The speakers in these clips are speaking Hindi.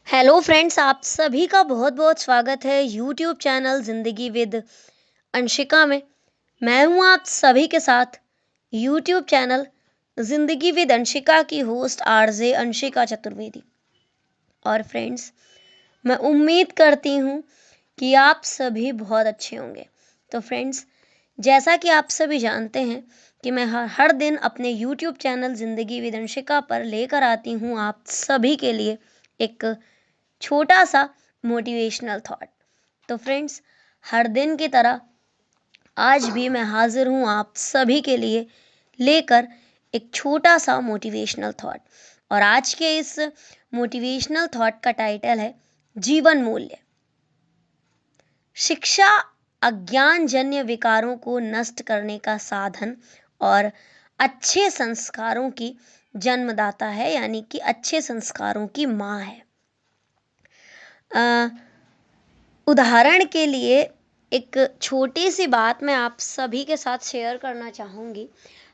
हेलो फ्रेंड्स, आप सभी का बहुत बहुत स्वागत है YouTube channel Zindagi with Anshika में। मैं हूं आप सभी के साथ YouTube channel Zindagi with Anshika की होस्ट आरजे अंशिका चतुर्वेदी। और फ्रेंड्स, मैं उम्मीद करती हूं कि आप सभी बहुत अच्छे होंगे। तो फ्रेंड्स, जैसा कि आप सभी जानते हैं कि मैं हर दिन अपने YouTube channel Zindagi with Anshika पर लेकर आती हूं आप सभी के लिए एक छोटा सा मोटिवेशनल थॉट। तो फ्रेंड्स, हर दिन की तरह आज भी मैं हाजिर हूँ आप सभी के लिए लेकर एक छोटा सा मोटिवेशनल थॉट। और आज के इस मोटिवेशनल थॉट का टाइटल है जीवन मूल्य। शिक्षा अज्ञानजन्य विकारों को नष्ट करने का साधन और अच्छे संस्कारों की जन्मदाता है, यानी कि अच्छे संस्कारों की माँ है। उदाहरण के लिए एक छोटी सी बात मैं आप सभी के साथ शेयर करना चाहूँगी।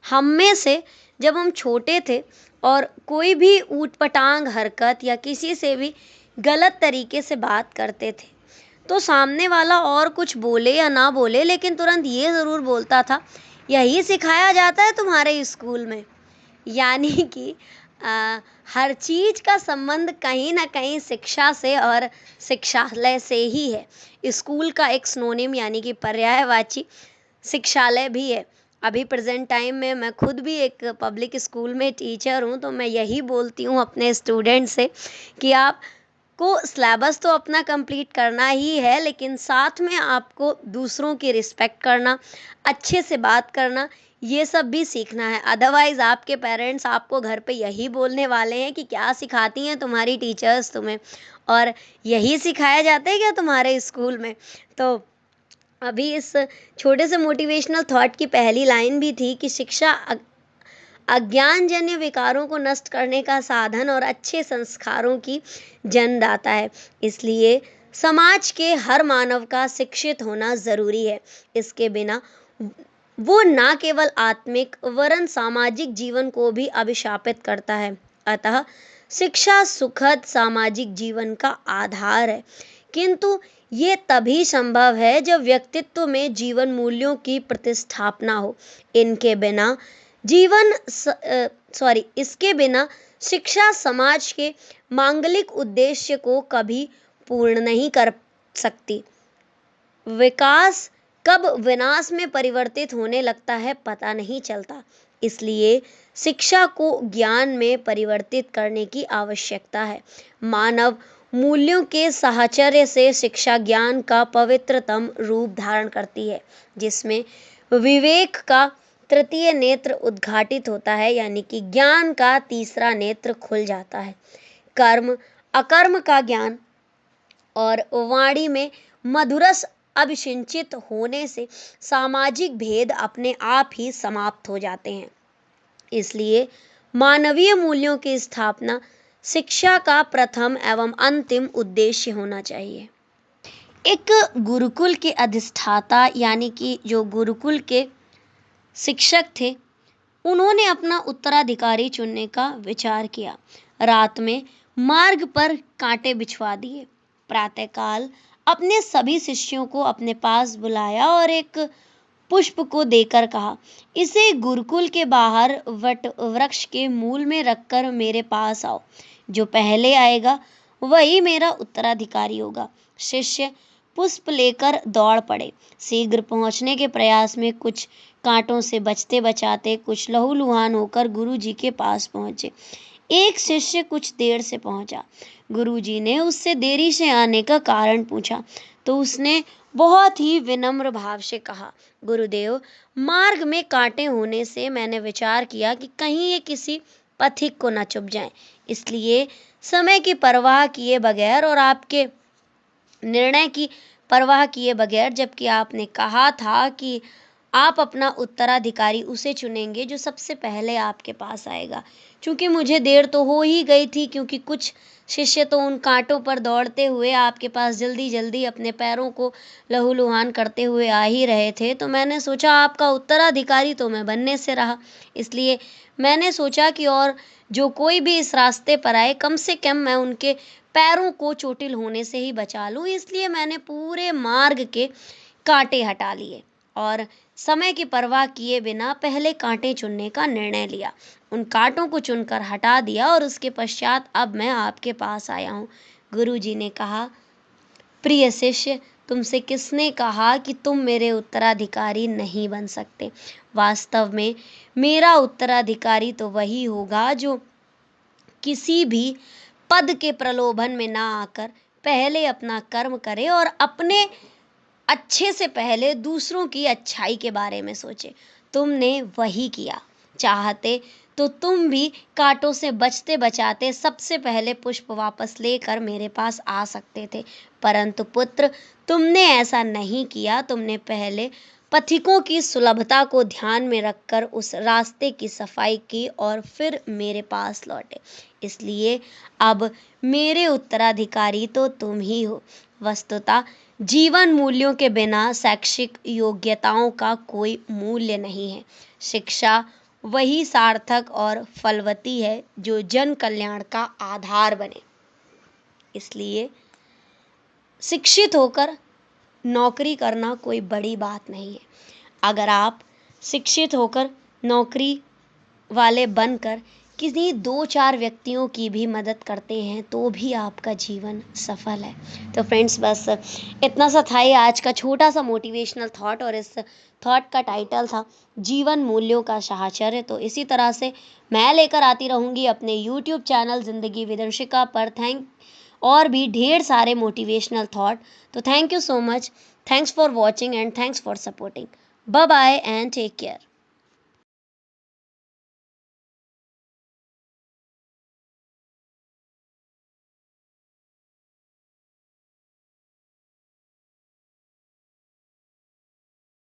हम में से जब हम छोटे थे और कोई भी ऊटपटांग हरकत या किसी से भी गलत तरीके से बात करते थे, तो सामने वाला और कुछ बोले या ना बोले, लेकिन तुरंत ये ज़रूर बोलता था, यही सिखाया जाता है तुम्हारे स्कूल में। यानी कि हर चीज़ का संबंध कहीं न कहीं शिक्षा से और शिक्षालय से ही है। स्कूल का एक सिनोनिम यानी कि पर्यायवाची शिक्षालय भी है। अभी प्रेज़ेंट टाइम में मैं खुद भी एक पब्लिक स्कूल में टीचर हूँ, तो मैं यही बोलती हूँ अपने स्टूडेंट से कि आपको सिलेबस तो अपना कंप्लीट करना ही है, लेकिन साथ में आपको दूसरों की रिस्पेक्ट करना, अच्छे से बात करना, ये सब भी सीखना है। अदरवाइज़ आपके पेरेंट्स आपको घर पे यही बोलने वाले हैं कि क्या सिखाती हैं तुम्हारी टीचर्स तुम्हें, और यही सिखाया जाता है क्या तुम्हारे स्कूल में। तो अभी इस छोटे से मोटिवेशनल थॉट की पहली लाइन भी थी कि शिक्षा अज्ञानजन्य विकारों को नष्ट करने का साधन और अच्छे संस्कारों की जन्मदाता है। इसलिए समाज के हर मानव का शिक्षित होना ज़रूरी है। इसके बिना वो ना केवल आत्मिक वरन सामाजिक जीवन को भी अभिशापित करता है। अतः शिक्षा सुखद सामाजिक जीवन का आधार है, किंतु ये तभी संभव है जब व्यक्तित्व में जीवन मूल्यों की प्रतिस्थापना हो। इनके बिना इसके बिना शिक्षा समाज के मांगलिक उद्देश्य को कभी पूर्ण नहीं कर सकती। विकास कब विनाश में परिवर्तित होने लगता है पता नहीं चलता। इसलिए शिक्षा को ज्ञान में परिवर्तित करने की आवश्यकता है। मानव मूल्यों के साहचर्य से शिक्षा ज्ञान का पवित्रतम रूप धारण करती है, जिसमें विवेक का तृतीय नेत्र उद्घाटित होता है, यानी कि ज्ञान का तीसरा नेत्र खुल जाता है। कर्म अकर्म का ज्ञान और वाणी में मधुरस अभिसिंचित होने से सामाजिक भेद अपने आप ही समाप्त हो जाते हैं। इसलिए मानवीय मूल्यों की स्थापना शिक्षा का प्रथम एवं अंतिम उद्देश्य होना चाहिए। एक गुरुकुल के अधिष्ठाता यानी कि जो गुरुकुल के शिक्षक थे, उन्होंने अपना उत्तराधिकारी चुनने का विचार किया। रात में मार्ग पर कांटे बिछवा दिए। प्रातःकाल अपने सभी शिष्यों को अपने पास बुलाया और एक पुष्प को देकर कहा, इसे गुरुकुल के बाहर वट वृक्ष के मूल में रखकर मेरे पास आओ। जो पहले आएगा वही मेरा उत्तराधिकारी होगा। शिष्य पुष्प लेकर दौड़ पड़े। शीघ्र पहुंचने के प्रयास में कुछ कांटों से बचते बचाते कुछ लहूलुहान होकर गुरुजी के पास पहुंचे। एक शिष्य कुछ देर से पहुंचा। गुरुजी ने उससे देरी से आने का कारण पूछा, तो उसने बहुत ही विनम्र भाव से कहा, गुरुदेव, मार्ग में कांटे होने से मैंने विचार किया कि कहीं ये किसी पथिक को न चुभ जाएं, इसलिए समय की परवाह किए बगैर और आपके निर्णय की परवाह किए बगैर, जबकि आपने कहा था कि आप अपना उत्तराधिकारी उसे चुनेंगे जो सबसे पहले आपके पास आएगा। चूंकि मुझे देर तो हो ही गई थी, क्योंकि कुछ शिष्य तो उन कांटों पर दौड़ते हुए आपके पास जल्दी जल्दी अपने पैरों को लहूलुहान करते हुए आ ही रहे थे, तो मैंने सोचा आपका उत्तराधिकारी तो मैं बनने से रहा। इसलिए मैंने सोचा कि और जो कोई भी इस रास्ते पर आए, कम से कम मैं उनके पैरों को चोटिल होने से ही बचा लूं, इसलिए मैंने पूरे मार्ग के कांटे हटा लिए और समय की परवाह किए बिना पहले कांटे चुनने का निर्णय लिया। उन कांटों को चुनकर हटा दिया और उसके पश्चात अब मैं आपके पास आया हूँ। गुरुजी ने कहा, प्रिय शिष्य, तुमसे किसने कहा कि तुम मेरे उत्तराधिकारी नहीं बन सकते? वास्तव में मेरा उत्तराधिकारी तो वही होगा जो किसी भी पद के प्रलोभन में ना आकर पहले अपना कर्म करे और अपने अच्छे से पहले दूसरों की अच्छाई के बारे में सोचे। तुमने वही किया। चाहते तो तुम भी कांटों से बचते बचाते सबसे पहले पुष्प वापस लेकर मेरे पास आ सकते थे, परंतु पुत्र, तुमने ऐसा नहीं किया। तुमने पहले पथिकों की सुलभता को ध्यान में रखकर उस रास्ते की सफाई की और फिर मेरे पास लौटे। इसलिए अब मेरे उत्तराधिकारी तो तुम ही हो। वस्तुतः जीवन मूल्यों के बिना शैक्षिक योग्यताओं का कोई मूल्य नहीं है। शिक्षा वही सार्थक और फलवती है जो जन कल्याण का आधार बने। इसलिए शिक्षित होकर नौकरी करना कोई बड़ी बात नहीं है। अगर आप शिक्षित होकर नौकरी वाले बनकर किसी 2-4 व्यक्तियों की भी मदद करते हैं तो भी आपका जीवन सफल है। तो फ्रेंड्स, बस इतना सा था ये आज का छोटा सा मोटिवेशनल थॉट, और इस थॉट का टाइटल था जीवन मूल्यों का साहचर्य। तो इसी तरह से मैं लेकर आती रहूँगी अपने YouTube channel Zindagi with Anshika पर और भी ढेर सारे मोटिवेशनल थॉट। तो thank you so much, thanks for watching and thanks for supporting. Bye bye and take care.